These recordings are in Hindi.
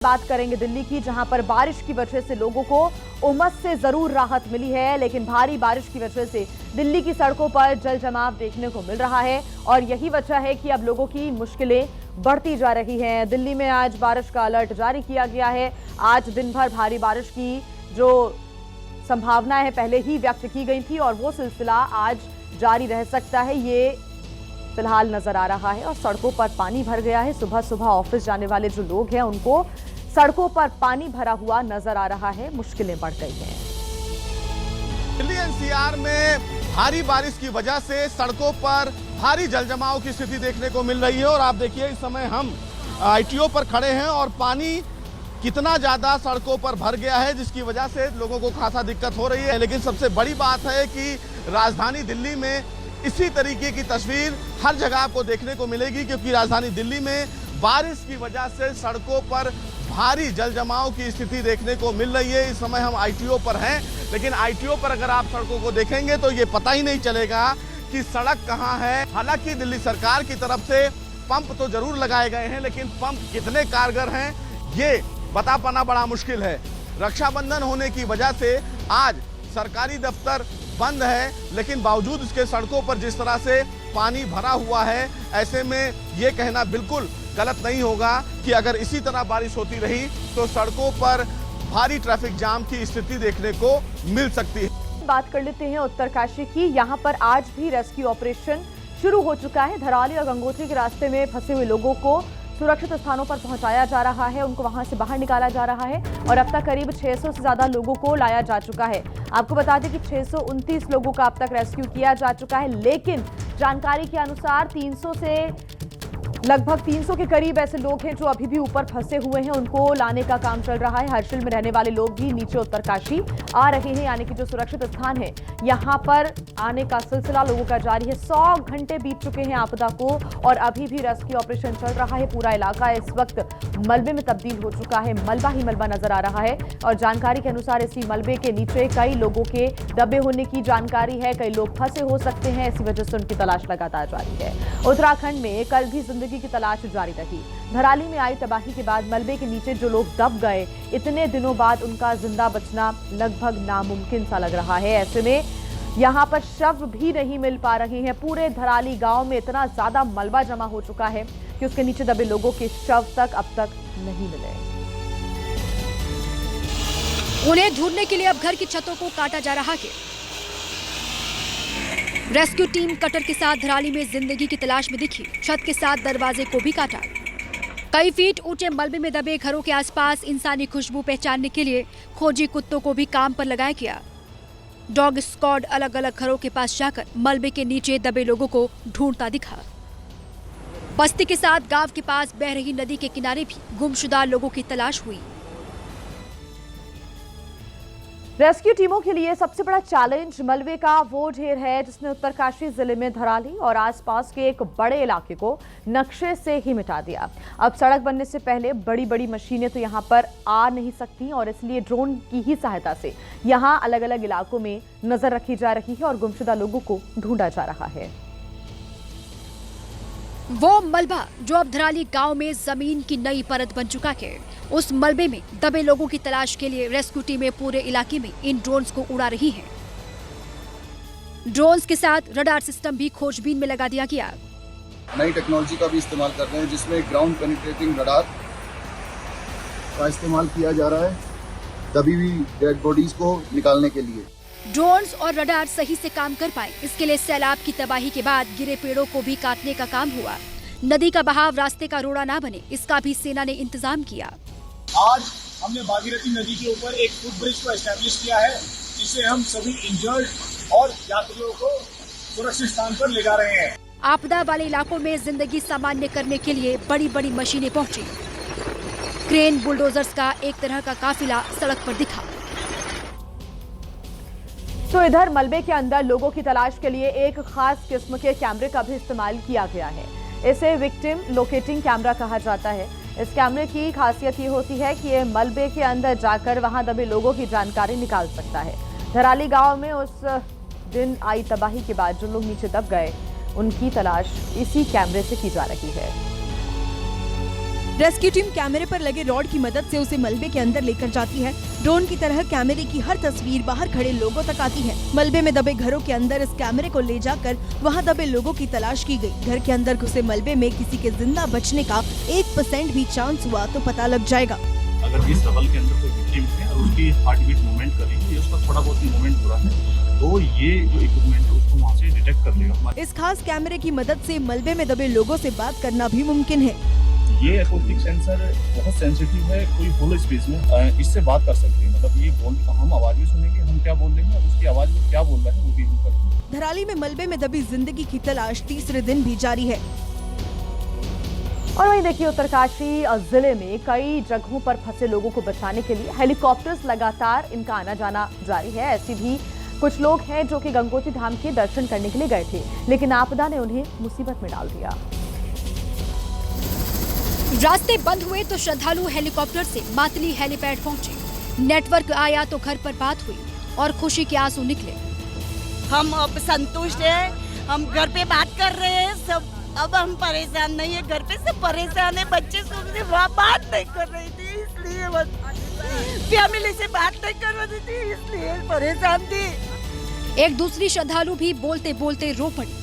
बात करेंगे दिल्ली की, जहां पर बारिश की वजह से लोगों को उमस से जरूर राहत मिली है, लेकिन भारी बारिश की वजह से दिल्ली की सड़कों पर जल जमाव देखने को मिल रहा है और यही वजह है कि अब लोगों की मुश्किलें बढ़ती जा रही हैं। दिल्ली में आज बारिश का अलर्ट जारी किया गया है। आज दिन भर भारी बारिश की जो संभावना है पहले ही व्यक्त की गई थी और वो सिलसिला आज जारी रह सकता है, ये फिलहाल नजर आ रहा है। और सड़कों पर पानी भर गया है। सुबह सुबह ऑफिस जाने वाले जो लोग हैं उनको सड़कों पर पानी भरा हुआ नजर आ रहा है। मुश्किलें बढ़ गई हैं। दिल्ली एनसीआर में भारी बारिश की वजह से सड़कों पर भारी जलजमाव की स्थिति देखने को मिल रही है और आप देखिए इस समय हम आईटीओ पर खड़े हैं और पानी कितना ज्यादा सड़कों पर भर गया है, जिसकी वजह से लोगों को खासा दिक्कत हो रही है। लेकिन सबसे बड़ी बात है कि राजधानी दिल्ली में इसी तरीके की तस्वीर हर जगह आपको देखने को मिलेगी, क्योंकि राजधानी दिल्ली में बारिश की वजह से सड़कों पर भारी जलजमाव की स्थिति देखने को मिल रही है। इस समय हम आईटीओ पर हैं, लेकिन आईटीओ पर अगर आप सड़कों को देखेंगे तो ये पता ही नहीं चलेगा कि सड़क कहाँ है। हालांकि दिल्ली सरकार की तरफ से पंप तो जरूर लगाए गए हैं, लेकिन पंप कितने कारगर हैं ये बता पाना बड़ा मुश्किल है। रक्षाबंधन होने की वजह से आज सरकारी दफ्तर बंद है, लेकिन बावजूद इसके सड़कों पर जिस तरह से पानी भरा हुआ है, ऐसे में ये कहना बिल्कुल गलत नहीं होगा कि अगर इसी तरह बारिश होती रही तो सड़कों पर भारी ट्रैफिक जाम की स्थिति देखने को मिल सकती है। बात कर लेते हैं उत्तरकाशी की। यहाँ पर आज भी रेस्क्यू ऑपरेशन शुरू हो चुका है। धरौली और गंगोत्री के रास्ते में फंसे हुए लोगों को सुरक्षित स्थानों पर पहुंचाया जा रहा है, उनको वहां से बाहर निकाला जा रहा है और अब तक करीब 600 से ज्यादा लोगों को लाया जा चुका है। आपको बता दें कि 629 लोगों का अब तक रेस्क्यू किया जा चुका है, लेकिन जानकारी के अनुसार लगभग 300 के करीब ऐसे लोग हैं जो अभी भी ऊपर फंसे हुए हैं, उनको लाने का काम चल रहा है। हर्षिल में रहने वाले लोग भी नीचे उत्तरकाशी आ रहे हैं, यानी कि जो सुरक्षित स्थान है यहाँ पर आने का सिलसिला लोगों का जारी है। 100 घंटे बीत चुके हैं आपदा को और अभी भी रेस्क्यू ऑपरेशन चल रहा है। पूरा इलाका इस वक्त मलबे में तब्दील हो चुका है, मलबा ही मलबा नजर आ रहा है और जानकारी के अनुसार इसी मलबे के नीचे कई लोगों के दबे होने की जानकारी है। कई लोग फंसे हो सकते हैं, इसी वजह से उनकी तलाश लगातार जारी है। उत्तराखंड में कल भी जिंदगी की तलाश जारी रही। धराली में आई तबाही के बाद मलबे के नीचे जो लोग दब गए, इतने दिनों बाद उनका जिंदा बचना लगभग नामुमकिन सा लग रहा है। ऐसे में यहाँ पर शव भी नहीं मिल पा रहे हैं। पूरे धराली गांव में इतना ज्यादा मलबा जमा हो चुका है कि उसके नीचे दबे लोगों के शव तक अब तक नहीं मिले। उन्हें ढूंढने के लिए अब घर की छतों को काटा जा रहा है। रेस्क्यू टीम कटर के साथ धराली में जिंदगी की तलाश में दिखी। छत के साथ दरवाजे को भी काटा। कई फीट ऊंचे मलबे में दबे घरों के आसपास इंसानी खुशबू पहचानने के लिए खोजी कुत्तों को भी काम पर लगाया गया। डॉग स्क्वाड अलग अलग घरों के पास जाकर मलबे के नीचे दबे लोगों को ढूंढता दिखा। बस्ती के साथ गांव के पास बह रही नदी के किनारे भी गुमशुदा लोगों की तलाश हुई। रेस्क्यू टीमों के लिए सबसे बड़ा चैलेंज मलबे का वो ढेर है जिसने उत्तरकाशी जिले में धराली और आसपास के एक बड़े इलाके को नक्शे से ही मिटा दिया। अब सड़क बनने से पहले बड़ी बड़ी मशीनें तो यहां पर आ नहीं सकती और इसलिए ड्रोन की ही सहायता से यहां अलग अलग इलाकों में नजर रखी जा रही है और गुमशुदा लोगों को ढूंढा जा रहा है। वो मलबा जो अब धराली गांव में जमीन की नई परत बन चुका है, उस मलबे में दबे लोगों की तलाश के लिए रेस्क्यू टीमें पूरे इलाके में इन ड्रोन्स को उड़ा रही हैं। ड्रोन्स के साथ रडार सिस्टम भी खोजबीन में लगा दिया गया। नई टेक्नोलॉजी का भी इस्तेमाल कर रहे हैं, जिसमें ग्राउंड पेनिट्रेटिंग रडार का इस्तेमाल किया जा रहा है दबी हुई डेड बॉडीज को निकालने के लिए। ड्रोन्स और रडार सही से काम कर पाए, इसके लिए सैलाब की तबाही के बाद गिरे पेड़ों को भी काटने का काम हुआ। नदी का बहाव रास्ते का रोड़ा ना बने, इसका भी सेना ने इंतजाम किया। आज हमने भागीरथी नदी के ऊपर एक फुट ब्रिज को एस्टैब्लिश किया है, जिससे हम सभी इंजर्ड और यात्रियों को सुरक्षित स्थान पर ले जा रहे हैं। आपदा वाले इलाकों में जिंदगी सामान्य करने के लिए बड़ी बड़ी मशीनें पहुंची। क्रेन बुलडोजर्स का एक तरह का काफिला सड़क पर दिखा। तो इधर मलबे के अंदर लोगों की तलाश के लिए एक खास किस्म के कैमरे का भी इस्तेमाल किया गया है। इसे विक्टिम लोकेटिंग कैमरा कहा जाता है। इस कैमरे की खासियत ये होती है कि ये मलबे के अंदर जाकर वहां दबे लोगों की जानकारी निकाल सकता है। धराली गांव में उस दिन आई तबाही के बाद जो लोग नीचे दब गए, उनकी तलाश इसी कैमरे से की जा रही है। रेस्क्यू टीम कैमरे पर लगे रॉड की मदद से उसे मलबे के अंदर लेकर जाती है। ड्रोन की तरह कैमरे की हर तस्वीर बाहर खड़े लोगों तक आती है। मलबे में दबे घरों के अंदर इस कैमरे को ले जाकर वहां दबे लोगों की तलाश की गई। घर के अंदर घुसे मलबे में किसी के जिंदा बचने का 1% भी चांस हुआ तो पता लग जाएगा। अगर इस रबल के अंदर कोई विक्टिम है और उसकी हार्ट बीट मूवमेंट कर रही है, उसका थोड़ा बहुत मूवमेंट हो रहा है, तो ये जो इक्विपमेंट है उसको वहाँ से डिटेक्ट कर लेगा। इस खास कैमरे की मदद से मलबे में दबे लोगों से बात करना भी मुमकिन है। ये एकॉस्टिक सेंसर बहुत सेंसिटिव है, कोई होल स्पेस में इससे बात कर सकते हैं। मतलब ये हम आवाज भी सुनेंगे, हम क्या बोल रहे हैं, उसकी आवाज में क्या बोल रहा है वो भी हम करेंगे। धराली में मलबे में दबी जिंदगी की तलाश तीसरे दिन भी जारी है। और वहीं देखिए उत्तरकाशी जिले में कई जगहों पर फंसे लोगों को बचाने के लिए हेलीकॉप्टर्स लगातार इनका आना जाना जारी है। ऐसे भी कुछ लोग हैं जो कि गंगोत्री धाम के दर्शन करने के लिए गए थे, लेकिन आपदा ने उन्हें मुसीबत में डाल दिया। रास्ते बंद हुए तो श्रद्धालु हेलीकॉप्टर से मातली हेलीपैड पहुंचे। नेटवर्क आया तो घर पर बात हुई और खुशी के आंसू निकले। हम अब संतुष्ट हैं, हम घर पे बात कर रहे हैं सब, अब हम परेशान नहीं है। घर पे सब परेशान है, बच्चे सबसे बात नहीं कर रही थी, इसलिए फैमिली से बात नहीं कर रही थी, इसलिए परेशान थी। एक दूसरी श्रद्धालु भी बोलते बोलते रो पड़ी।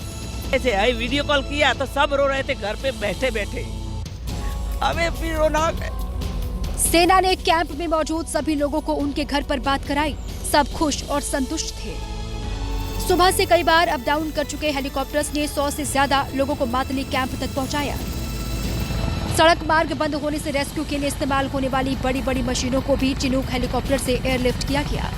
ऐसे आई वीडियो कॉल किया तो सब रो रहे थे घर पे बैठे बैठे, हमें भी रोना है। सेना ने कैंप में मौजूद सभी लोगों को उनके घर पर बात कराई। सब खुश और संतुष्ट थे। सुबह से कई बार अप डाउन कर चुके हेलीकॉप्टर्स ने 100 से ज्यादा लोगों को मातली कैंप तक पहुंचाया। सड़क मार्ग बंद होने से रेस्क्यू के लिए इस्तेमाल होने वाली बड़ी बड़ी मशीनों को भी चिनूक हेलीकॉप्टर से एयरलिफ्ट किया गया।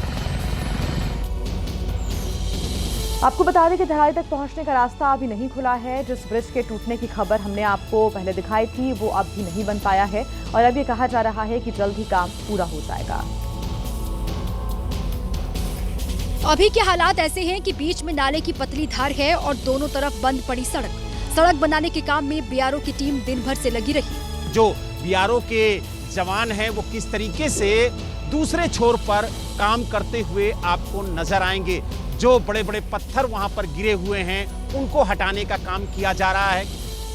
आपको बता दें कि धराली तक पहुंचने का रास्ता अभी नहीं खुला है। जिस ब्रिज के टूटने की खबर हमने आपको पहले दिखाई थी वो अब भी नहीं बन पाया है और अब ये कहा जा रहा है कि जल्द ही काम पूरा हो जाएगा। अभी के हालात ऐसे हैं कि बीच में नाले की पतली धार है और दोनों तरफ बंद पड़ी सड़क बनाने के काम में बीआरओ की टीम दिन भर से लगी रही। जो बीआरओ के जवान हैं वो किस तरीके से दूसरे छोर पर काम करते हुए आपको नजर आएंगे। जो बड़े बड़े पत्थर वहां पर गिरे हुए हैं उनको हटाने का काम किया जा रहा है।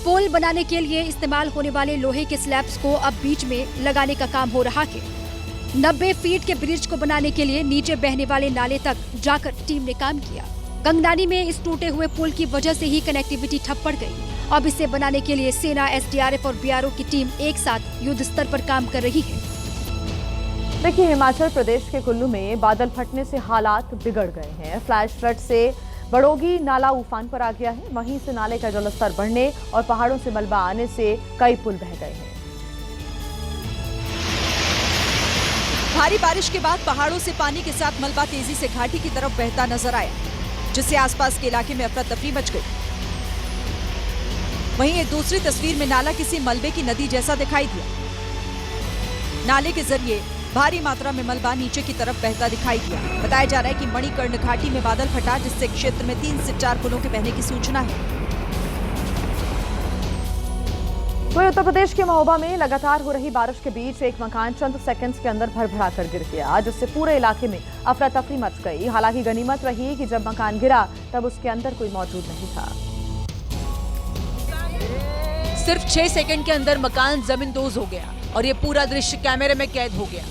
पुल बनाने के लिए इस्तेमाल होने वाले लोहे के स्लैब्स को अब बीच में लगाने का काम हो रहा है। 90 फीट के ब्रिज को बनाने के लिए नीचे बहने वाले नाले तक जाकर टीम ने काम किया। गंगनानी में इस टूटे हुए पुल की वजह से ही कनेक्टिविटी ठप पड़ गई। अब इसे बनाने के लिए सेना, एसडीआरएफ और बीआरओ की टीम एक साथ युद्ध स्तर पर काम कर रही है। देखिए हिमाचल प्रदेश के कुल्लू में बादल फटने से हालात बिगड़ गए हैं। फ्लैश फ्लड से बड़ोगी नाला उफान पर आ गया है। वहीं से नाले का जलस्तर बढ़ने और पहाड़ों से मलबा आने से कई पुल बह गए हैं। भारी बारिश के बाद पहाड़ों से पानी के साथ मलबा तेजी से घाटी की तरफ बहता नजर आया, जिससे आसपास के इलाके में अफरा तफरी मच गई। वहीं एक दूसरी तस्वीर में नाला किसी मलबे की नदी जैसा दिखाई दिया। नाले के जरिए भारी मात्रा में मलबा नीचे की तरफ बहता दिखाई दिया। बताया जा रहा है कि मणिकर्ण घाटी में बादल फटा, जिससे क्षेत्र में 3 से 4 पुलों के बहने की सूचना है। वहीं उत्तर प्रदेश के महोबा में लगातार हो रही बारिश के बीच एक मकान चंद सेकंड्स के अंदर भरभरा कर गिर गया, जिससे पूरे इलाके में अफरा तफरी मच गई। हालांकि गनीमत रही कि जब मकान गिरा तब उसके अंदर कोई मौजूद नहीं था। सिर्फ 6 सेकंड के अंदर मकान जमींदोज हो गया और ये पूरा दृश्य कैमरे में कैद हो गया।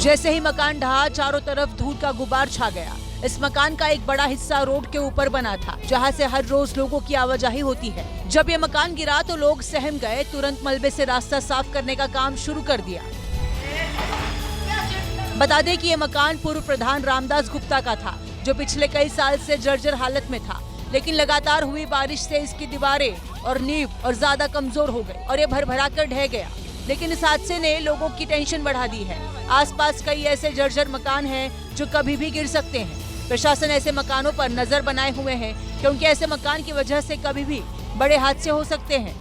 जैसे ही मकान ढहा, चारों तरफ धूल का गुबार छा गया। इस मकान का एक बड़ा हिस्सा रोड के ऊपर बना था, जहां से हर रोज लोगों की आवाजाही होती है। जब ये मकान गिरा तो लोग सहम गए। तुरंत मलबे से रास्ता साफ करने का काम शुरू कर दिया। बता दें कि ये मकान पूर्व प्रधान रामदास गुप्ता का था, जो पिछले कई साल से जर्जर हालत में था। लेकिन लगातार हुई बारिश से इसकी दीवारें और नींव और ज्यादा कमजोर हो गई और ये भरभरा कर ढह गया। लेकिन इस हादसे ने लोगों की टेंशन बढ़ा दी है। आसपास कई ऐसे जर्जर मकान हैं जो कभी भी गिर सकते हैं। प्रशासन ऐसे मकानों पर नजर बनाए हुए है, क्योंकि ऐसे मकान की वजह से कभी भी बड़े हादसे हो सकते हैं।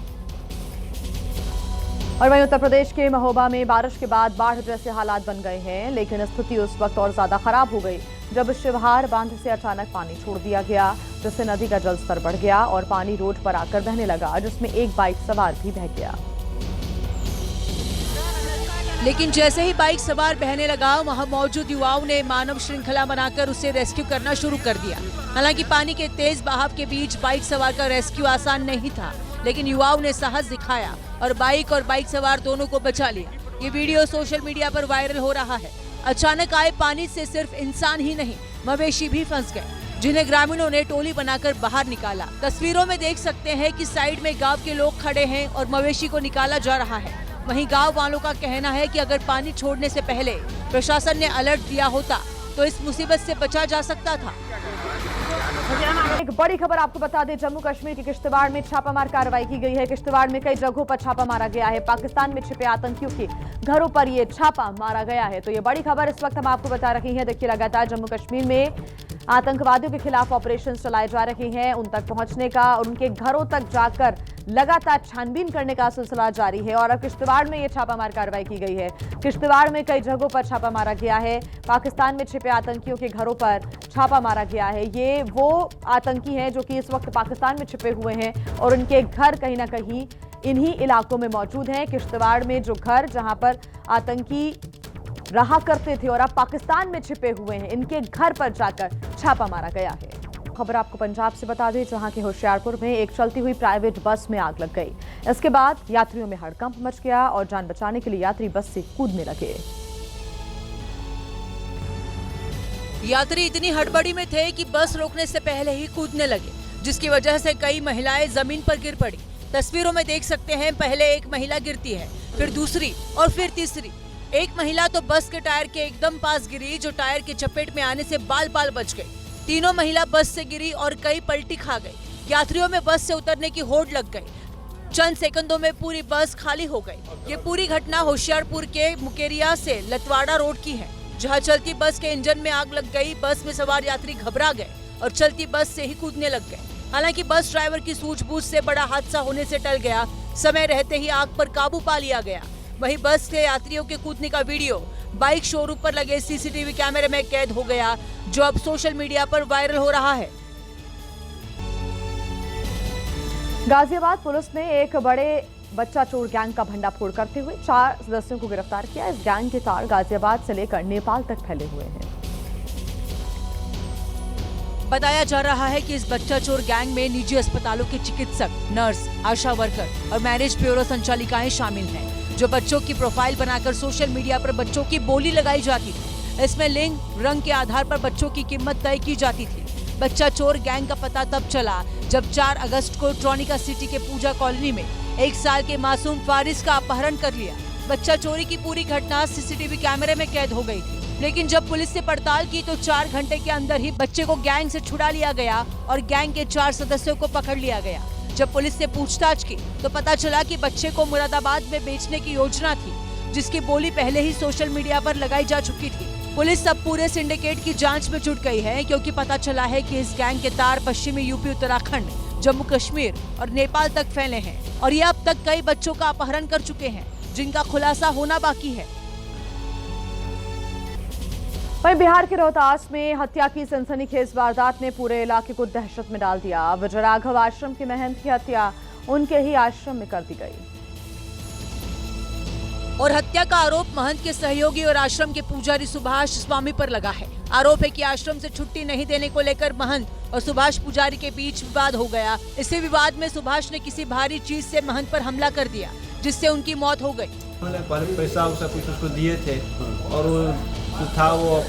और वहीं उत्तर प्रदेश के महोबा में बारिश के बाद बाढ़ जैसे हालात बन गए हैं, लेकिन स्थिति उस वक्त और ज्यादा खराब हो गई जब शिवहार बांध से अचानक पानी छोड़ दिया गया, जिससे नदी का जलस्तर बढ़ गया और पानी रोड पर आकर बहने लगा, जिसमें एक बाइक सवार भी बह गया। लेकिन जैसे ही बाइक सवार बहने लगा, वहां मौजूद युवाओं ने मानव श्रृंखला बनाकर उसे रेस्क्यू करना शुरू कर दिया। हालांकि पानी के तेज बहाव के बीच बाइक सवार का रेस्क्यू आसान नहीं था, लेकिन युवाओं ने साहस दिखाया और बाइक सवार दोनों को बचा लिया। ये वीडियो सोशल मीडिया पर वायरल हो रहा है। अचानक आए पानी से सिर्फ इंसान ही नहीं, मवेशी भी फंस गए, जिन्हें ग्रामीणों ने टोली बनाकर बाहर निकाला। तस्वीरों में देख सकते हैं कि साइड में गांव के लोग खड़े हैं और मवेशी को निकाला जा रहा है। वहीं गांव वालों का कहना है कि अगर पानी छोड़ने से पहले प्रशासन ने अलर्ट दिया होता तो इस मुसीबत से बचा जा सकता था। एक बड़ी खबर आपको बता दें, जम्मू कश्मीर के किश्तवाड़ में छापामार कार्रवाई की गई है। किश्तवाड़ में कई जगहों पर छापा मारा गया है। पाकिस्तान में छिपे आतंकियों के घरों पर ये छापा मारा गया है। तो ये बड़ी खबर इस वक्त हम आपको बता रही हैं। देखिए, लगातार जम्मू कश्मीर में आतंकवादियों के खिलाफ ऑपरेशन चलाए जा रहे हैं। उन तक पहुंचने का और उनके घरों तक जाकर लगातार छानबीन करने का सिलसिला जारी है। और अब किश्तवाड़ में ये छापामार कार्रवाई की गई है। किश्तवाड़ में कई जगहों पर छापा मारा गया है। पाकिस्तान में छिपे आतंकियों के घरों पर छापा मारा गया है। ये वो आतंकी हैं जो कि इस वक्त पाकिस्तान में छिपे हुए हैं और उनके घर कहीं ना कहीं इन्हीं इलाकों में मौजूद हैं। किश्तवाड़ में जो घर जहां पर आतंकी रहा करते थे और अब पाकिस्तान में छिपे हुए हैं, इनके घर पर जाकर छापा मारा गया है। खबर आपको पंजाब से बता दें, जहां के होशियारपुर में एक चलती हुई प्राइवेट बस में आग लग गई। इसके बाद यात्रियों में हड़कंप मच गया और जान बचाने के लिए यात्री बस से कूदने लगे। यात्री इतनी हड़बड़ी में थे कि बस रोकने से पहले ही कूदने लगे, जिसकी वजह से कई महिलाएं जमीन पर गिर पड़ी। तस्वीरों में देख सकते हैं, पहले एक महिला गिरती है, फिर दूसरी और फिर तीसरी। एक महिला तो बस के टायर के एकदम पास गिरी, जो टायर के चपेट में आने से बाल बाल बच गई। तीनों महिला बस से गिरी और कई पलटी खा गई। यात्रियों में बस से उतरने की होड़ लग गई। चंद सेकंडों में पूरी बस खाली हो गई। ये पूरी घटना होशियारपुर के मुकेरिया से लतवाड़ा रोड की है, जहां चलती बस के इंजन में आग लग गई। बस में सवार यात्री घबरा गए और चलती बस से ही कूदने लग गए। हालांकि बस ड्राइवर की सूझबूझ से बड़ा हादसा होने से टल गया। समय रहते ही आग पर काबू पा लिया गया। वहीं बस से यात्रियों के कूदने का वीडियो बाइक शोरूम पर लगे सीसीटीवी कैमरे में कैद हो गया, जो अब सोशल मीडिया पर वायरल हो रहा है। गाजियाबाद पुलिस ने एक बड़े बच्चा चोर गैंग का भंडाफोड़ करते हुए 4 सदस्यों को गिरफ्तार किया। इस गैंग के तार गाजियाबाद से लेकर नेपाल तक फैले हुए हैं। बताया जा रहा है कि इस बच्चा चोर गैंग में निजी अस्पतालों के चिकित्सक, नर्स, आशा वर्कर और मैरिज ब्यूरो संचालिकाएं शामिल हैं, जो बच्चों की प्रोफाइल बनाकर सोशल मीडिया पर बच्चों की बोली लगाई जाती थी। इसमें लिंग, रंग के आधार पर बच्चों की कीमत तय की जाती थी। बच्चा चोर गैंग का पता तब चला जब 4 अगस्त को ट्रोनिका सिटी के पूजा कॉलोनी में 1 साल के मासूम फारिस का अपहरण कर लिया। बच्चा चोरी की पूरी घटना सीसीटीवी कैमरे में कैद हो गई थी, लेकिन जब पुलिस से पड़ताल की तो 4 घंटे के अंदर ही बच्चे को गैंग से छुड़ा लिया गया और गैंग के 4 सदस्यों को पकड़ लिया गया। जब पुलिस से पूछताछ की तो पता चला कि बच्चे को मुरादाबाद में बेचने की योजना थी, जिसकी बोली पहले ही सोशल मीडिया पर लगाई जा चुकी थी। पुलिस अब पूरे सिंडिकेट की जांच में जुट गई है, क्योंकि पता चला है कि इस गैंग के तार पश्चिमी यूपी, उत्तराखंड, जम्मू कश्मीर और नेपाल तक फैले हैं और ये अब तक कई बच्चों का अपहरण कर चुके हैं, जिनका खुलासा होना बाकी है। वहीं बिहार के रोहतास में हत्या की सनसनीखेज वारदात ने पूरे इलाके को दहशत में डाल दिया। विजय राघव आश्रम के महंत की हत्या उनके ही आश्रम में कर दी गई और हत्या का आरोप महंत के सहयोगी और आश्रम के पुजारी सुभाष स्वामी पर लगा है। आरोप है कि आश्रम से छुट्टी नहीं देने को लेकर महंत और सुभाष पुजारी के बीच विवाद हो गया। इसी विवाद में सुभाष ने किसी भारी चीज से महंत पर हमला कर दिया, जिससे उनकी मौत हो गई। पहले पैसा उसा कुछ उसको दिए थे और वो था, वो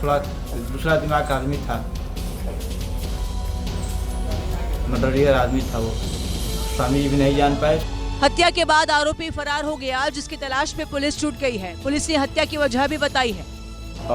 थोड़ा दूसरा दिमाग का आदमी था, मर्डरियर आदमी था वो, स्वामी जी भी नहीं जान पाए। हत्या के बाद आरोपी फरार हो गया, जिसकी तलाश में पुलिस जुट गई है। पुलिस ने हत्या की वजह भी बताई है।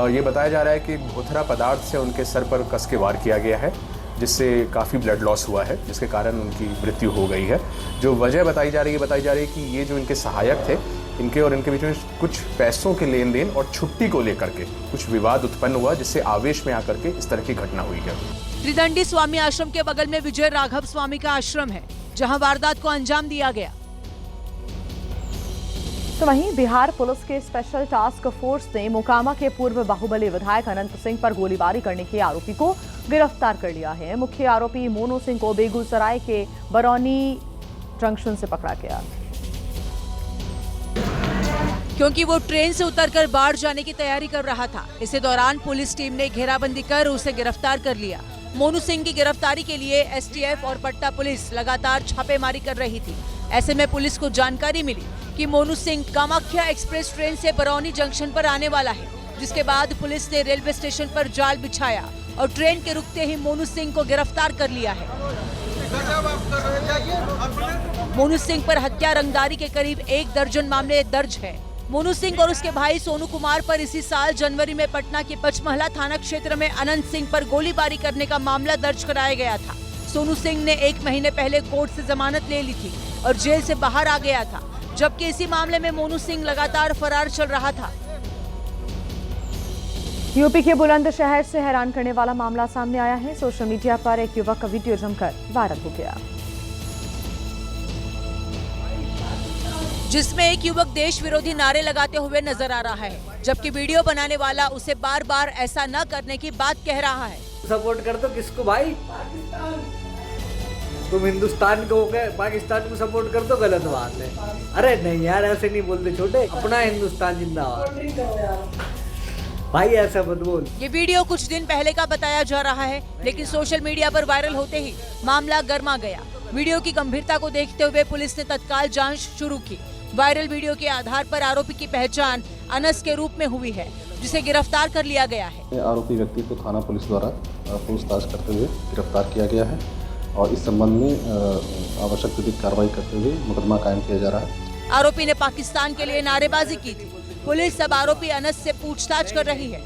ये बताया जा रहा है कि भोथरा पदार्थ से उनके सर पर कस के वार किया गया है, जिससे काफ़ी ब्लड लॉस हुआ है, जिसके कारण उनकी मृत्यु हो गई है। जो वजह बताई जा रही है कि ये जो इनके सहायक थे, इनके और इनके बीच में कुछ पैसों के लेन देन और छुट्टी को लेकर के कुछ विवाद उत्पन्न हुआ, जिससे आवेश में आकर के इस तरह की घटना हुई है। त्रिदंडी स्वामी आश्रम के बगल में विजय राघव स्वामी का आश्रम है, जहां वारदात को अंजाम दिया गया। तो वहीं बिहार पुलिस के स्पेशल टास्क फोर्स ने मोकामा के पूर्व बाहुबली विधायक अनंत सिंह पर गोलीबारी करने के आरोपी को गिरफ्तार कर लिया है। मुख्य आरोपी मोनू सिंह को बेगूसराय के बरौनी जंक्शन से पकड़ा गया। क्योंकि वो ट्रेन से उतरकर बाढ़ जाने की तैयारी कर रहा था। इसी दौरान पुलिस टीम ने घेराबंदी कर उसे गिरफ्तार कर लिया। मोनू सिंह की गिरफ्तारी के लिए एसटीएफ और पट्टा पुलिस लगातार छापेमारी कर रही थी। ऐसे में पुलिस को जानकारी मिली कि मोनू सिंह कामाख्या एक्सप्रेस ट्रेन से बरौनी जंक्शन पर आने वाला है, जिसके बाद पुलिस ने रेलवे स्टेशन पर जाल बिछाया और ट्रेन के रुकते ही मोनू सिंह को गिरफ्तार कर लिया है। मोनू सिंह पर हत्या, रंगदारी के करीब 1 दर्जन मामले दर्ज है। मोनू सिंह और उसके भाई सोनू कुमार पर इसी साल जनवरी में पटना के पचमहला थाना क्षेत्र में अनंत सिंह पर गोलीबारी करने का मामला दर्ज कराया गया था। सोनू सिंह ने 1 महीने पहले कोर्ट से जमानत ले ली थी और जेल से बाहर आ गया था, जबकि इसी मामले में मोनू सिंह लगातार फरार चल रहा था। यूपी के बुलंदशहर से हैरान करने वाला मामला सामने आया है। सोशल मीडिया पर एक युवक का वीडियो जमकर वायरल हो गया, जिसमें एक युवक देश विरोधी नारे लगाते हुए नजर आ रहा है, जबकि वीडियो बनाने वाला उसे बार बार ऐसा न करने की बात कह रहा है। सपोर्ट कर दो किसको भाई? तुम हिंदुस्तान को होकर पाकिस्तान को सपोर्ट कर दो, गलत बात है। अरे नहीं यार, ऐसे नहीं बोलते छोटे, अपना हिंदुस्तान जिंदाबाद भाई, ऐसा मत बोल। ये वीडियो कुछ दिन पहले का बताया जा रहा है, लेकिन सोशल मीडिया पर वायरल होते ही मामला गर्मा गया। वीडियो की गंभीरता को देखते हुए पुलिस ने तत्काल जांच शुरू की। वायरल वीडियो के आधार पर आरोपी की पहचान अनस के रूप में हुई है, जिसे गिरफ्तार कर लिया गया है। आरोपी व्यक्ति को थाना पुलिस द्वारा पूछताछ करते हुए गिरफ्तार किया गया है और इस संबंध में आवश्यक विधिक कार्रवाई करते हुए मुकदमा कायम किया जा रहा है। आरोपी ने पाकिस्तान के लिए नारेबाजी की थी। पुलिस अब आरोपी अनस से पूछताछ कर रही है।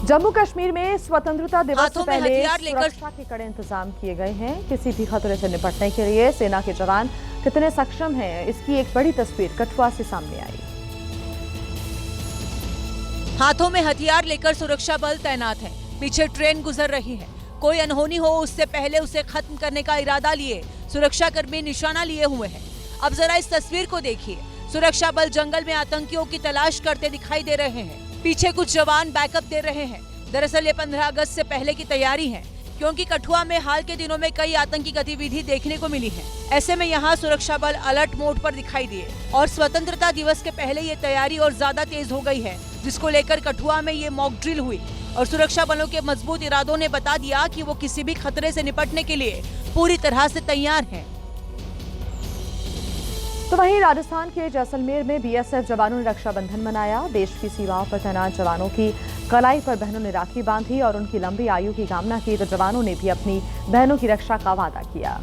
जम्मू कश्मीर में स्वतंत्रता दिवस से पहले हथियार लेकर सुरक्षा के कड़े इंतजाम किए गए हैं। किसी भी खतरे से निपटने के लिए सेना के जवान कितने सक्षम हैं, इसकी एक बड़ी तस्वीर कठुआ से सामने आई। हाथों में हथियार लेकर सुरक्षा बल तैनात है। पीछे ट्रेन गुजर रही है। कोई अनहोनी हो उससे पहले उसे खत्म करने का इरादा लिए सुरक्षाकर्मी निशाना लिए हुए हैं। अब जरा इस तस्वीर को देखिए। सुरक्षा बल जंगल में आतंकियों की तलाश करते दिखाई दे रहे हैं। पीछे कुछ जवान बैकअप दे रहे हैं। दरअसल ये 15 अगस्त से पहले की तैयारी है, क्योंकि कठुआ में हाल के दिनों में कई आतंकी गतिविधि देखने को मिली है। ऐसे में यहाँ सुरक्षा बल अलर्ट मोड पर दिखाई दिए और स्वतंत्रता दिवस के पहले ये तैयारी और ज्यादा तेज हो गई है, जिसको लेकर कठुआ में ये मॉक ड्रिल हुई और सुरक्षा बलों के मजबूत इरादों ने बता दिया कि वो किसी भी खतरे से निपटने के लिए पूरी तरह से तैयार हैं। तो वहीं राजस्थान के जैसलमेर में बीएसएफ जवानों ने रक्षाबंधन मनाया। देश की सीमाओं पर तैनात जवानों की कलाई पर बहनों ने राखी बांधी और उनकी लंबी आयु की कामना की, तो जवानों ने भी अपनी बहनों की रक्षा का वादा किया।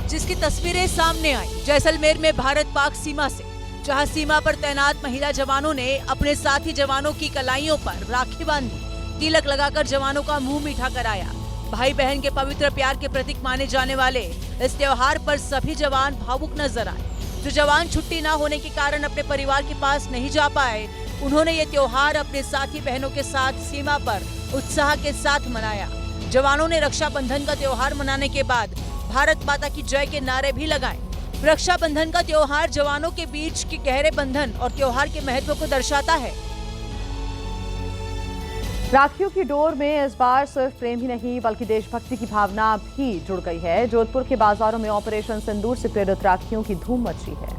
जिसकी तस्वीरें सामने आई जैसलमेर में भारत पाक सीमा से, जहां सीमा पर तैनात महिला जवानों ने अपने साथी जवानों की कलाइयों पर राखी बांधी, तिलक लगाकर जवानों का मुंह मीठा कराया। भाई बहन के पवित्र प्यार के प्रतीक माने जाने वाले इस त्योहार पर सभी जवान भावुक नजर आए। जो जवान छुट्टी न होने के कारण अपने परिवार के पास नहीं जा पाए, उन्होंने ये त्योहार अपने साथी बहनों के साथ सीमा पर उत्साह के साथ मनाया। जवानों ने रक्षाबंधन का त्योहार मनाने के बाद भारत माता की जय के नारे भी लगाए। रक्षाबंधन का त्योहार जवानों के बीच के गहरे बंधन और त्योहार के महत्व को दर्शाता है। राखियों की डोर में इस बार सिर्फ प्रेम ही नहीं बल्कि देशभक्ति की भावना भी जुड़ गई है। जोधपुर के बाजारों में ऑपरेशन सिंदूर से प्रेरित राखियों की धूम मची है।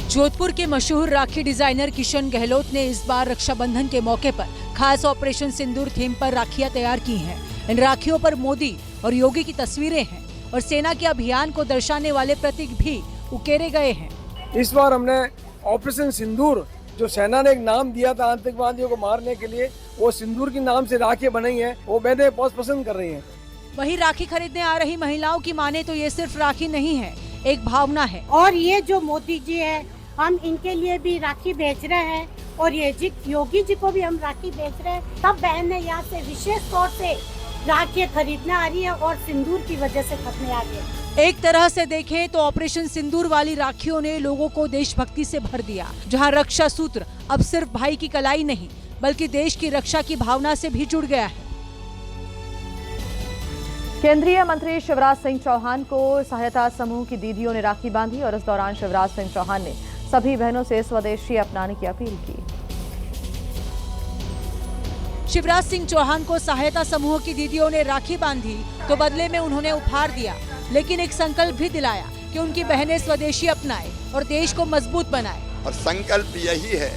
जोधपुर के मशहूर राखी डिजाइनर किशन गहलोत ने इस बार रक्षाबंधन के मौके पर खास ऑपरेशन सिंदूर थीम पर राखियां तैयार की हैं। इन राखियों पर मोदी और योगी की तस्वीरें हैं और सेना के अभियान को दर्शाने वाले प्रतीक भी उकेरे गए हैं। इस बार हमने ऑपरेशन सिंदूर, जो सेना ने एक नाम दिया था आतंकवादियों को मारने के लिए, वो सिंदूर के नाम से राखी बनाई है। वो बहनें बहुत पसंद कर रही हैं। वहीं राखी खरीदने आ रही महिलाओं की माने तो ये सिर्फ राखी नहीं है, एक भावना है। और ये जो मोदी जी है, हम इनके लिए भी राखी बेच रहे हैं और ये योगी जी को भी हम राखी बेच रहे हैं। सब बहनें यहाँ से विशेष तौर से राखी खरीदने आ रही है और सिंदूर की वजह से खरीदने आ रही है। एक तरह से देखें तो ऑपरेशन सिंदूर वाली राखियों ने लोगों को देशभक्ति से भर दिया, जहां रक्षा सूत्र अब सिर्फ भाई की कलाई नहीं बल्कि देश की रक्षा की भावना से भी जुड़ गया है। केंद्रीय मंत्री शिवराज सिंह चौहान को सहायता समूह की दीदियों ने राखी बांधी और इस दौरान शिवराज सिंह चौहान ने सभी बहनों से स्वदेशी अपनाने की अपील की। शिवराज सिंह चौहान को सहायता समूह की दीदियों ने राखी बांधी तो बदले में उन्होंने उपहार दिया, लेकिन एक संकल्प भी दिलाया कि उनकी बहनें स्वदेशी अपनाएं और देश को मजबूत बनाएं। और संकल्प यही है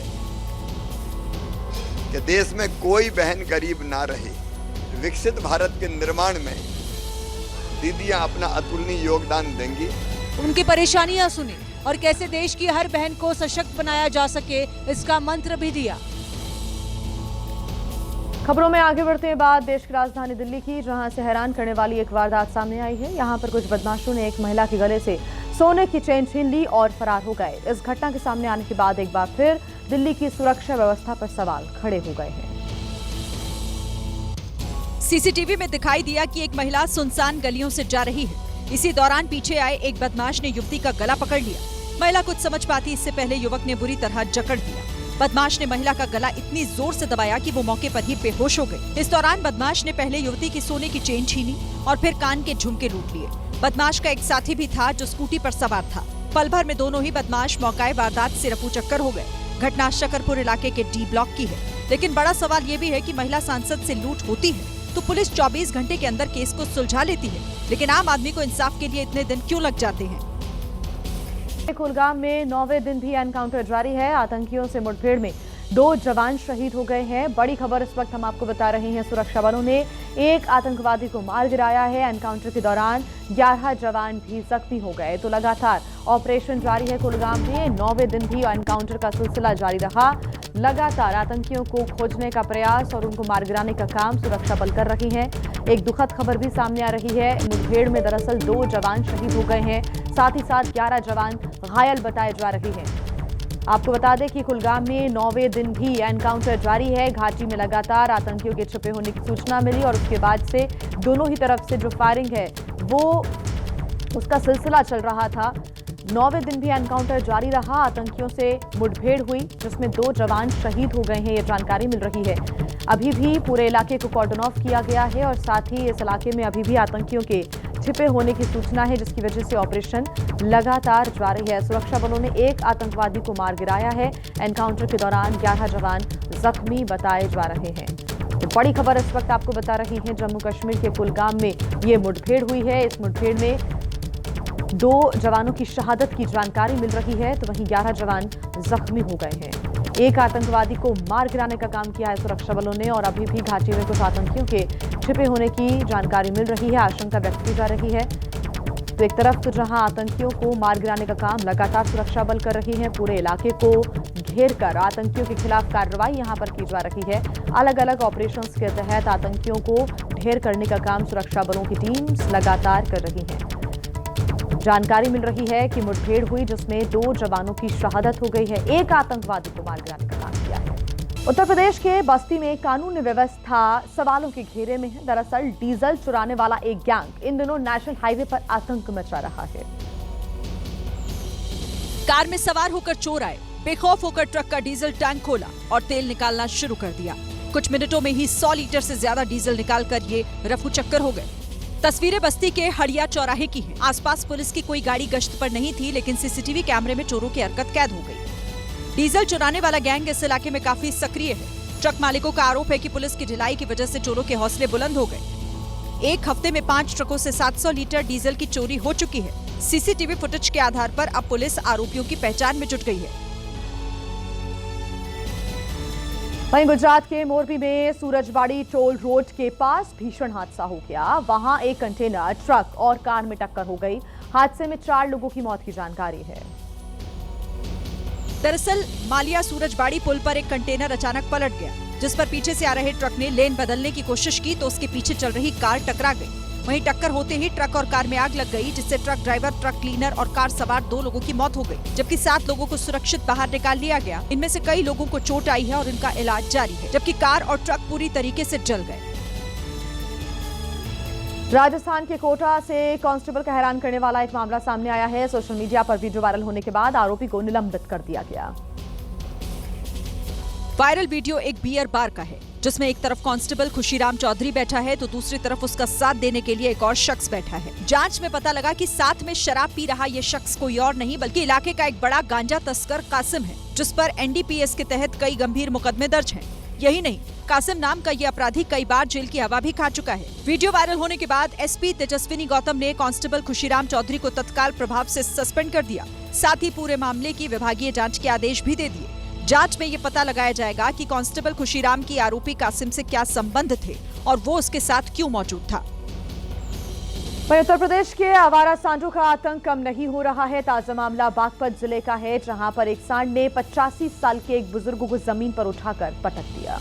कि देश में कोई बहन गरीब ना रहे। विकसित भारत के निर्माण में दीदियां अपना अतुलनीय योगदान देंगी। उनकी परेशानियां सुनी और कैसे देश की हर बहन को सशक्त बनाया जा सके, इसका मंत्र भी दिया। खबरों में आगे बढ़ते हैं बाद देश की राजधानी दिल्ली की, जहां से हैरान करने वाली एक वारदात सामने आई है। यहां पर कुछ बदमाशों ने एक महिला के गले से सोने की चेन छीन ली और फरार हो गए। इस घटना के सामने आने के बाद एक बार फिर दिल्ली की सुरक्षा व्यवस्था पर सवाल खड़े हो गए हैं। सीसीटीवी में दिखाई दिया कि एक महिला सुनसान गलियों से जा रही है। इसी दौरान पीछे आए एक बदमाश ने युवती का गला पकड़ लिया। महिला कुछ समझ पाती इससे पहले युवक ने बुरी तरह जकड़ दिया। बदमाश ने महिला का गला इतनी जोर से दबाया कि वो मौके पर ही बेहोश हो गई। इस दौरान बदमाश ने पहले युवती की सोने की चेन छीनी और फिर कान के झुमके लूट लिए। बदमाश का एक साथी भी था जो स्कूटी पर सवार था। पल भर में दोनों ही बदमाश मौकाए वारदात से रफू चक्कर हो गए। घटना शकरपुर इलाके के डी ब्लॉक की है, लेकिन बड़ा सवाल ये भी है कि महिला सांसद से लूट होती है तो पुलिस 24 घंटे के अंदर केस को सुलझा लेती है, लेकिन आम आदमी को इंसाफ के लिए इतने दिन क्यों लग जाते हैं। कुलगाम में 9वें दिन भी एनकाउंटर जारी है। आतंकियों से मुठभेड़ में 2 जवान शहीद हो गए हैं। बड़ी खबर इस वक्त हम आपको बता रहे हैं, सुरक्षा बलों ने एक आतंकवादी को मार गिराया है। एनकाउंटर के दौरान 11 जवान भी जख्मी हो गए। तो लगातार ऑपरेशन जारी है कुलगाम में। 9वें दिन भी एनकाउंटर का सिलसिला जारी रहा। लगातार आतंकियों को खोजने का प्रयास और उनको मार गिराने का काम सुरक्षा बल कर रही हैं। एक दुखद खबर भी सामने आ रही है। मुठभेड़ में दरअसल 2 जवान शहीद हो गए हैं, साथ ही साथ 11 जवान घायल बताए जा रहे हैं। आपको बता दें कि कुलगाम में 9वें दिन भी एनकाउंटर जारी है। घाटी में लगातार आतंकियों के छिपे होने की सूचना मिली और उसके बाद से दोनों ही तरफ से जो फायरिंग है वो उसका सिलसिला चल रहा था। 9वें दिन भी एनकाउंटर जारी रहा। आतंकियों से मुठभेड़ हुई जिसमें 2 जवान शहीद हो गए हैं, ये जानकारी मिल रही है। अभी भी पूरे इलाके को कॉर्डन ऑफ किया गया है और साथ ही इस इलाके में अभी भी आतंकियों के छिपे होने की सूचना है, जिसकी वजह से ऑपरेशन लगातार जारी है। सुरक्षा बलों ने एक आतंकवादी को मार गिराया है। एनकाउंटर के दौरान 11 जवान जख्मी बताए जा रहे हैं। तो बड़ी खबर इस वक्त आपको बता रही है, जम्मू कश्मीर के कुलगाम में ये मुठभेड़ हुई है। इस मुठभेड़ में 2 जवानों की शहादत की जानकारी मिल रही है, तो वहीं 11 जवान जख्मी हो गए हैं। एक आतंकवादी को मार गिराने का काम किया है सुरक्षा बलों ने और अभी भी घाटी में कुछ आतंकियों के छिपे होने की जानकारी मिल रही है, आशंका व्यक्त की जा रही है। तो एक तरफ तो जहां आतंकियों को मार गिराने का काम लगातार सुरक्षा बल कर रही है, पूरे इलाके को घेर कर आतंकियों के खिलाफ कार्रवाई यहां पर की जा रही है। अलग अलग ऑपरेशंस के तहत आतंकियों को ढेर करने का काम सुरक्षा बलों की टीम्स लगातार कर रही हैं। जानकारी मिल रही है कि मुठभेड़ हुई जिसमें 2 जवानों की शहादत हो गई है। एक आतंकवादी को मार गिराने का काम किया है। उत्तर प्रदेश के बस्ती में कानून व्यवस्था सवालों के घेरे में है। दरअसल डीजल चुराने वाला एक गैंग इन दिनों नेशनल हाईवे पर आतंक मचा रहा है। कार में सवार होकर चोर आए, बेखौफ होकर ट्रक का डीजल टैंक खोला और तेल निकालना शुरू कर दिया। कुछ मिनटों में ही 100 लीटर से ज्यादा डीजल निकालकर ये रफू चक्कर हो गए। तस्वीरें बस्ती के हड़िया चौराहे की हैं। आसपास पुलिस की कोई गाड़ी गश्त पर नहीं थी, लेकिन सीसीटीवी कैमरे में चोरों की हरकत कैद हो गई। डीजल चुराने वाला गैंग इस इलाके में काफी सक्रिय है। ट्रक मालिकों का आरोप है कि पुलिस की ढिलाई की वजह से चोरों के हौसले बुलंद हो गए। एक हफ्ते में 5 ट्रकों से 700 लीटर डीजल की चोरी हो चुकी है। सीसीटीवी फुटेज के आधार पर अब पुलिस आरोपियों की पहचान में जुट गई है। वहीं गुजरात के मोरबी में सूरजवाड़ी टोल रोड के पास भीषण हादसा हो गया। वहां एक कंटेनर ट्रक और कार में टक्कर हो गई। हादसे में 4 लोगों की मौत की जानकारी है। दरअसल मालिया सूरजवाड़ी पुल पर एक कंटेनर अचानक पलट गया, जिस पर पीछे से आ रहे ट्रक ने लेन बदलने की कोशिश की तो उसके पीछे चल रही कार टकरा गई। वहीं टक्कर होते ही ट्रक और कार में आग लग गई, जिससे ट्रक ड्राइवर, ट्रक क्लीनर और कार सवार 2 लोगों की मौत हो गई, जबकि 7 लोगों को सुरक्षित बाहर निकाल लिया गया। इनमें से कई लोगों को चोट आई है और इनका इलाज जारी है, जबकि कार और ट्रक पूरी तरीके से जल गए। राजस्थान के कोटा से कांस्टेबल का हैरान करने वाला एक मामला सामने आया है। सोशल मीडिया पर वीडियो वायरल होने के बाद आरोपी को निलंबित कर दिया गया। वायरल वीडियो एक बियर बार का है, जिसमें एक तरफ कांस्टेबल खुशीराम चौधरी बैठा है तो दूसरी तरफ उसका साथ देने के लिए एक और शख्स बैठा है। जांच में पता लगा कि साथ में शराब पी रहा ये शख्स कोई और नहीं बल्कि इलाके का एक बड़ा गांजा तस्कर कासिम है, जिस पर NDPS के तहत कई गंभीर मुकदमे दर्ज हैं। यही नहीं, कासिम नाम का ये अपराधी कई बार जेल की हवा भी खा चुका है। वीडियो वायरल होने के बाद एसपी तेजस्विनी गौतम ने कांस्टेबल खुशीराम चौधरी को तत्काल प्रभाव से सस्पेंड कर दिया। साथ ही पूरे मामले की विभागीय जांच के आदेश भी दे दिए। जांच में ये पता लगाया जाएगा कि कांस्टेबल खुशीराम की आरोपी कासिम से क्या संबंध थे और वो उसके साथ क्यों मौजूद था। वहीं उत्तर प्रदेश के आवारा सांडों का आतंक कम नहीं हो रहा है। ताजा मामला बागपत जिले का है, जहां पर एक सांड ने 85 साल के एक बुजुर्ग को जमीन पर उठाकर पटक दिया।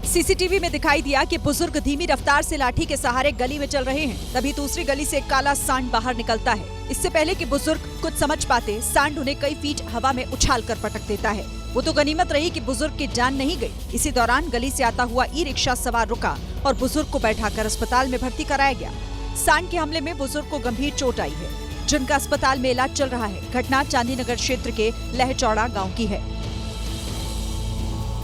सीसीटीवी में दिखाई दिया कि बुजुर्ग धीमी रफ्तार से लाठी के सहारे गली में चल रहे हैं। तभी दूसरी गली से एक काला सांड बाहर निकलता है। इससे पहले कि बुजुर्ग कुछ समझ पाते, सांड उन्हें कई फीट हवा में उछालकर पटक देता है। वो तो गनीमत रही कि बुजुर्ग की जान नहीं गई। इसी दौरान गली से आता हुआ ई रिक्शा सवार रुका और बुजुर्ग को बैठाकर अस्पताल में भर्ती कराया गया। सांड के हमले में बुजुर्ग को गंभीर चोट आई है, जिनका अस्पताल में इलाज चल रहा है। घटना चांदीनगर क्षेत्र के लहचौड़ा गाँव की है।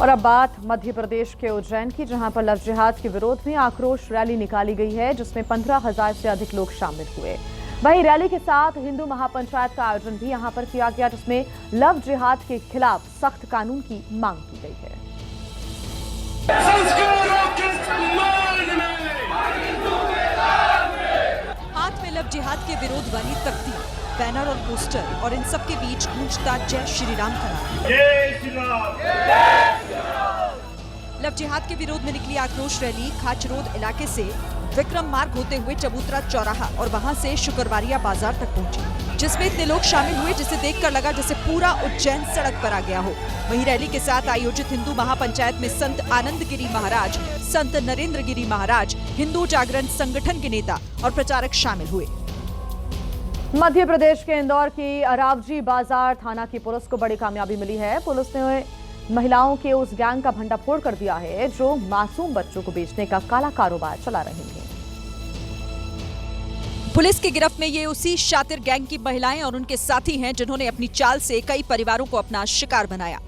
और अब बात मध्य प्रदेश के उज्जैन की, जहां पर लव जिहाद के विरोध में आक्रोश रैली निकाली गई है, जिसमें 15,000 से अधिक लोग शामिल हुए। वहीं रैली के साथ हिंदू महापंचायत का आयोजन भी यहां पर किया गया, जिसमें लव जिहाद के खिलाफ सख्त कानून की मांग की गई है। हाथ में लव जिहाद के विरोध वाली तख्ती, बैनर और पोस्टर और इन सब के बीच गूंजता जय श्री राम का नारा। लव जिहाद के विरोध में निकली आक्रोश रैली खाच रोड इलाके से विक्रम मार्ग होते हुए चबूतरा चौराहा और वहां से शुक्रवारिया बाजार तक पहुंची, जिसमें इतने लोग शामिल हुए जिसे देखकर लगा जैसे पूरा उज्जैन सड़क पर आ गया हो। वहीं रैली के साथ आयोजित हिंदू महापंचायत में संत आनंद गिरी महाराज, संत नरेंद्र गिरी महाराज, हिंदू जागरण संगठन के नेता और प्रचारक शामिल हुए। मध्य प्रदेश के इंदौर की अरावजी बाजार थाना की पुलिस को बड़ी कामयाबी मिली है। पुलिस ने महिलाओं के उस गैंग का भंडाफोड़ कर दिया है, जो मासूम बच्चों को बेचने का काला कारोबार चला रहे हैं। पुलिस की गिरफ्त में ये उसी शातिर गैंग की महिलाएं और उनके साथी हैं, जिन्होंने अपनी चाल से कई परिवारों को अपना शिकार बनाया।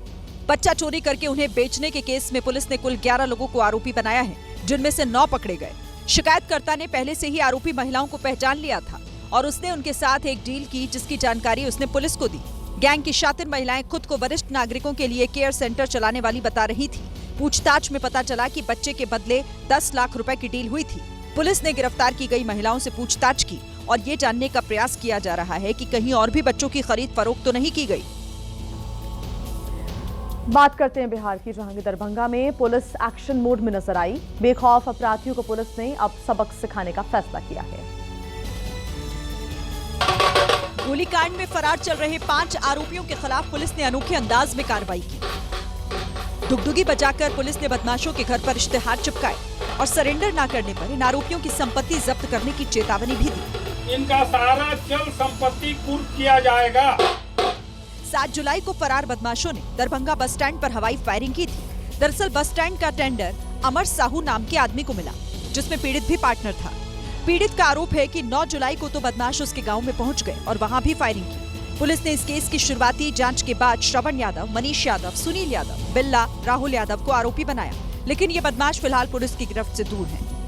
बच्चा चोरी करके उन्हें बेचने के केस में पुलिस ने कुल 11 लोगों को आरोपी बनाया है, जिनमें से 9 पकड़े गए। शिकायतकर्ता ने पहले से ही आरोपी महिलाओं को पहचान लिया था और उसने उनके साथ एक डील की, जिसकी जानकारी उसने पुलिस को दी। गैंग की शातिर महिलाएं खुद को वरिष्ठ नागरिकों के लिए केयर सेंटर चलाने वाली बता रही थी। पूछताछ में पता चला कि बच्चे के बदले 10 लाख रुपए की डील हुई थी। पुलिस ने गिरफ्तार की गई महिलाओं से पूछताछ की और ये जानने का प्रयास किया जा रहा है कि कहीं और भी बच्चों की खरीद फरोख्त तो नहीं की गई। बात करते हैं बिहार की, जहां की दरभंगा में पुलिस एक्शन मोड में नजर आई। बेखौफ अपराधियों को पुलिस ने अब सबक सिखाने का फैसला किया है। गोलीकांड में फरार चल रहे 5 आरोपियों के खिलाफ पुलिस ने अनोखे अंदाज में कार्रवाई की। दुगदुगी बजाकर पुलिस ने बदमाशों के घर पर इश्तेहार चिपकाए और सरेंडर न करने पर इन आरोपियों की संपत्ति जब्त करने की चेतावनी भी दी। इनका सारा चल संपत्ति कुर्क किया जाएगा। 7 जुलाई को फरार बदमाशों ने दरभंगा बस स्टैंड पर हवाई फायरिंग की थी। दरअसल बस स्टैंड का टेंडर अमर साहू नाम के आदमी को मिला, जिसमें पीड़ित भी पार्टनर था। पीड़ित का आरोप है कि 9 जुलाई को तो बदमाश उसके गांव में पहुंच गए और वहां भी फायरिंग की। पुलिस ने इस केस की शुरुआती जांच के बाद श्रवण यादव, मनीष यादव, सुनील यादव, बिल्ला, राहुल यादव को आरोपी बनाया, लेकिन ये बदमाश फिलहाल पुलिस की गिरफ्त से दूर हैं।